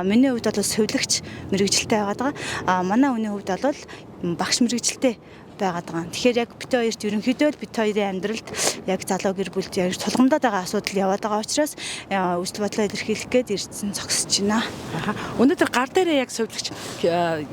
Миний хувьд бол сувилагч мэрэгжилтэй байгаа. Манай хүний хувьд бол багш мэрэгжилтэй байгаад байгаа. Тэгэхээр яг бит хоёрт ерөнхийдөө л бит хоёрын амьдралд яг залуу гэр бүлд яг тулгамдаад байгаа асуудал яваад байгаа учраас үсэл бодлоо илэрхийлэх гээд ирсэн зогсож байна. Өнөөдөр гар дээрээ яг сувилагч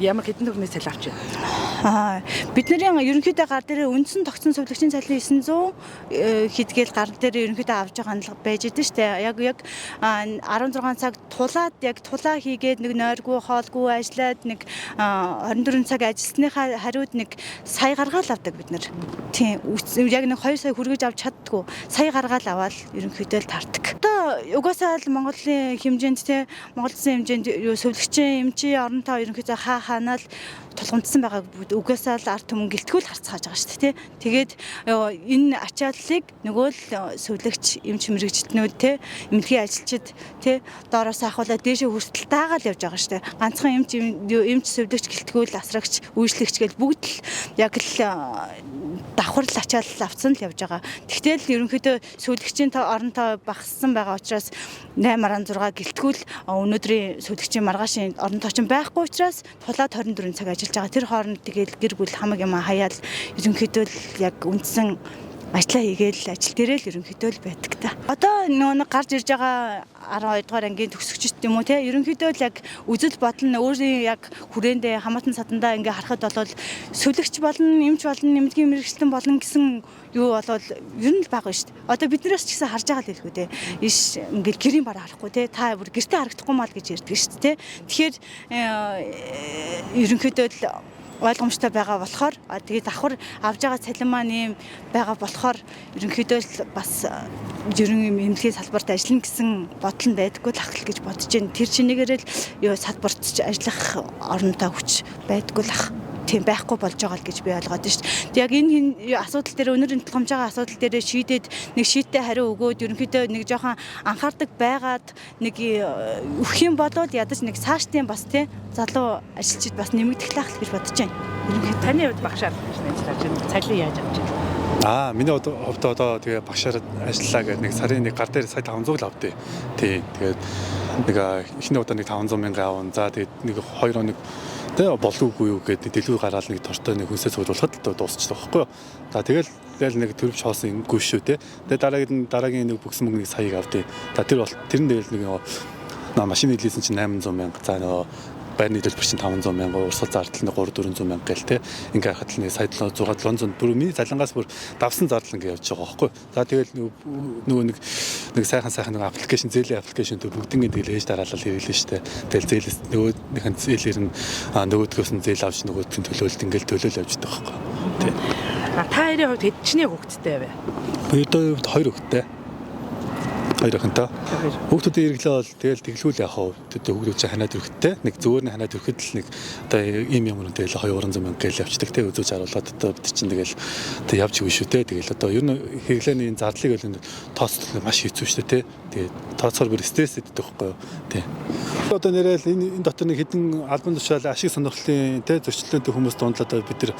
ямар хэдэн төгрөгийн цалин авч байна? Бидний ерөнхийдөө гар дээрээ үндсэн тогтсон сувилагчийн цалин 900 хэдгээл гар дээрээ ерөнхийдөө авч байгаа хандлага байж идэв штэ. Яг 16 цаг тулаа хийгээд нэг нойргүй хоолгүй ажиллаад нэг 24 цаг ажилласныхаа хариуд нэг сая гаргаал авдаг бид нар. Тийм яг нэг 2 сая хүргэж авч чаддгүй. Сая гаргаал аваад ерөнхийдөө л таардаг. Одоо угаасаа л Монголын хэмжээнд Монгол Улсын хэмжээнд сувилагчийн эмчийн оронтой ерөнхийдөө хаанаа л тулгамдсан байгаа угаасаа л ард түмэн гэлтгүүл харцгааж байгаа шүү дээ. Тэгээд энэ ачааллыг нөгөө л сувилагч эмч мэрэгчлэнүүд эмнэлгийн ажилчид доороос ахуулаад дээшээ хүртэл даагаал явж байгаа шүү дээ. Ганцхан эмч сувилагч гэлтгүүл асрагч үйлчлэгч гэж бүгд л яг л давхар л ачаалал авсан л явж байгаа. Тэгтэл ерөнхийдөө сувилагчийн оронтой багассан байгаа учраас 8-6 гэлтгүүл өнөөдрийн сувилагчийн маргаашийн оронтой ч байхгүй учраас тулаад 24 цаг ажиллаж байгаа. Тэр хооронд тэгээд гэр бүл хамаг юм хаяал ерөнхийдөө л яг үндсэн ажлаа хийгээл ажил дээрээ л ерөнхийдөө л байдаг та. Одоо нөгөө гарч ирж байгаа 12 дугаар ангийн төгсөгчд юм уу ерөнхийдөө л яг үзэл бодол нь өөрийн яг хүрээндээ хамаатан садандаа ингээ харахад бол сувилагч болно, эмч болно, эмнэлгийн мэрэгчлэн болно гэсэн юу болвол ер нь л бага шүү дээ. Одоо биднээс ч гэсэн харж байгаа л хэлгүй те. Иш ингээл гэрийн бараа харахгүй те. Та бүр гэртээ харагдахгүй маа л гэж ярьдаг шүү дээ. Тэгэхээр ерөнхийдөө л ойлгомжтой байгаа болохоор тэгээд давхар авж байгаа цалин маань ийм байгаа болохоор ерөнхийдөө л бас ерөн эмнэлгийн салбарт ажиллана гэсэн бодол нь байдаггүй л ах гэж бодож байна. Тэр чинээгээр л салбарт ажиллах оронтой хүч байдаггүй л ах. Тийм байхгүй болж байгаа л гэж би ойлгоод байна шүү дээ. Яг энэ асуудал дээр өнөөдрийн тулгамж байгаа асуудал дээр шийдээд нэг шийдтэй хариу өгөөд ерөнхийдөө нэг жоохон анхаардаг байгаад нэг өгөх юм болоод ядаж нэг цаашдын бас залуу ажилчид бас нэмэгдэх лах гэж бодож байна. Ерөнхийдөө таны хувьд багшаар ажиллаж байна. Цалин яаж авч байна? Миний хувьд одоо тэгээ багшаар ажиллаа гэдэг нэг сарын нэг гар дээр сая 500 л авдээ. Тэгээд нэг эхний удаа нэг 500 мянга аван. За тэгээд нэг 2 хоног болоогүй юу гэдэг дэлгүүр гараал нэг тортой нэг хүнсээ цуглуулахад л дуусчихсан байхгүй юу. За тэгэл нэг төрөвч хоосон гүш шүү те. Тэгээд дараагийн нэг бүгсэн мөнгөний саяыг авдээ. Тэрэн дээр нэг машины лизинг чинь 800 мянга. За байрны төлбөр чинь 500 мянга, урсгал зардал нэг 300-400 мянга гэл те. Ингээ харахад л нэг сая 700 700 миний залангаас бүр давсан зардал ингээ явж байгаа байхгүй. За тэгэл нөгөө нэг сайхан нэг аппликейшн зээлийн аппликейшн төр бүгднийг тэгэл ээж дараалал хийлээ штэ. Тэгэл зээлээс нөгөөхөн зээлэр нь нөгөөдгөөс нь зээл авч нөгөөдгөө төлөөлөлт ингээл төлөөл явж байгаа байхгүй. Та хоёрын хувьд хэдчний хүүхэдтэй вэ? Хоёрын хувьд 2 хүүхэдтэй. 2 охинтой. Хүүхдүүдийн хэрэглээ бол тэгэл тэглүүл яах вэ? Хүүхдүүд чинь ханаад өрхттэй. Нэг зүгээр нь ханаад өрхөд л нэг одоо ийм юм уу тэгэл 200 мянга гээл явчихдаг те үзүүлж харуулаад одоо бид чинь тэгэл явж өгнө шүү те. Тэгэл одоо ер нь хэрэглээний зардлыг бол тооцоолох маш хэцүү шүү те. Тэгээд тооцоор бүр стресс өгдөг байхгүй юу? Тий. Одоо нэрэл энэ дотор нэг хэдэн албан тушаал ашиг сонирхлын те зөрчлөлтөнд хүмүүс дундлаад бид нар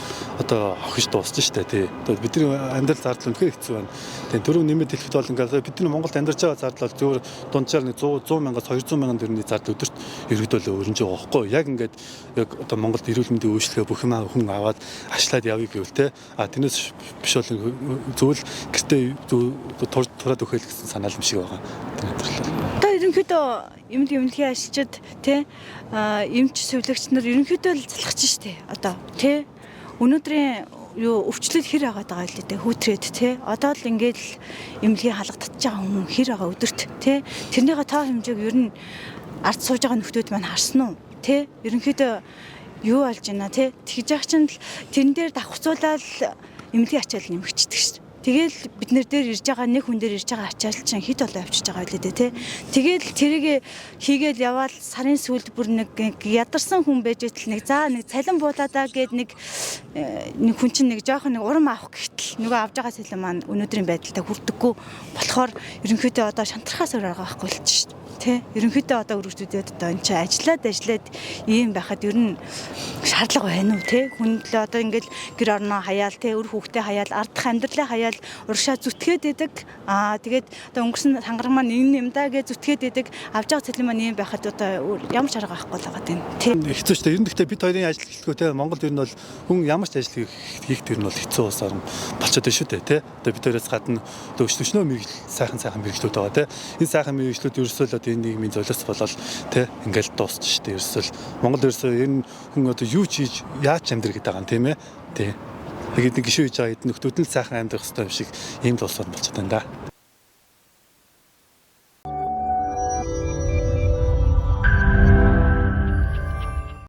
одоо хохиж дууссан шүү те. Одоо бидний амьдрал зардал үнэхээр хэцүү байна. Тэгээд түрүү нэмээд хэлэхэд бол ингээд бидний Монголд амьдарч зардал зөвөр дунджаар нэг 100 мянгаас 200 мянган төгрөгийн зардал өдөрт ерөөдөө өрнөж байгаа байхгүй яг ингээд яг одоо Монголд эрүүл мэндийн үйлчлэгээ бүх юм хүн аваад ашлаад явъя гэвэл те тэрнээс биш бол зөвл гэртээ тураад өгөх гэсэн санаал юм шиг байгаа. Одоо ерөнхийдөө эмнэлгийн ажилчид те эмч сувилагч нар ерөнхийдөө л залхаж штэ одоо те өнөөдрийн өвчлөл хэр агаад байгаа л дээ хүүтрээд те одоо л ингээд л эмнэлгийн халга татж байгаа хүн хэр байгаа өдөрт те тэрнийхээ тоо хэмжээг ер нь ард сууж байгаа нөхдүүд маань харсан уу те ерөнхийдөө юу болж байна те тэгж яах чинь тэрэн дээр давхцуулаад эмнэлгийн ачаал нэмэгчдэг шүү дээ. Тэгэл бид нэр дээр ирж байгаа нэг хүн дээр ирж байгаа ачаал чинь хэд болоо авчиж байгаа байлээ те. Тэгэл тэрийг хийгээл яваал сарын сүүлд бүр нэг ядарсан хүн байж итэл нэг цалин буулаадаа гээд нэг хүн чинь нэг жоохон нэг урам авах гэтэл нөгөө авж байгаа цалин маань өнөөдрийн байдалтай хүрдэггүй болохоор ерөнхийдөө одоо шантрахаас өөр арга байхгүй болчих шүү дээ. Тэ ерөнхийдөө одоо өргөжлүүдэд одоо энэ чинь ажиллаад ийм байхад ер нь шаардлага байна уу те хүн төлөө одоо ингээл гэр орноо хаяал те өр хүүхдээ хаяал ардах амьдралаа хаяал урагшаа зүтгээд идэг тэгээд одоо өнгөрсөн хангараг маань юм да гэж зүтгээд идэг авж байгаа цэлэн маань ийм байхад одоо ямар ч арга байхгүй л байгаа тийм хэцүү шүү дээ. Ер нь гэхдээ бид хоёрын ажил хэлэхгүй те Монголд ер нь бол хүн ямар ч ажил хийх тэр нь бол хэцүү бас орн болчиход байна шүү дээ те. Одоо бид хоёроос гадна өчнөө мэрэгжил сайхан мэрэгжлүүд байгаа те. Энэ сайхан мэрэгжлүүд ерөөсөө л одоо энэ нийгмийн золиос болол те ингээл дуусч шүү дээ. Ерөөсөө Монгол ерөөсөө энэ хүн одоо юу ч хийж яаж амьдрах гэдэг байгаа юм тийм ээ. Тий. Тэгээд нэг гişүү хийж байгаа эд нөхдүүд нь сайхан амьдрах хэрэгтэй юм шиг ийм л улс орн болчиход байна да.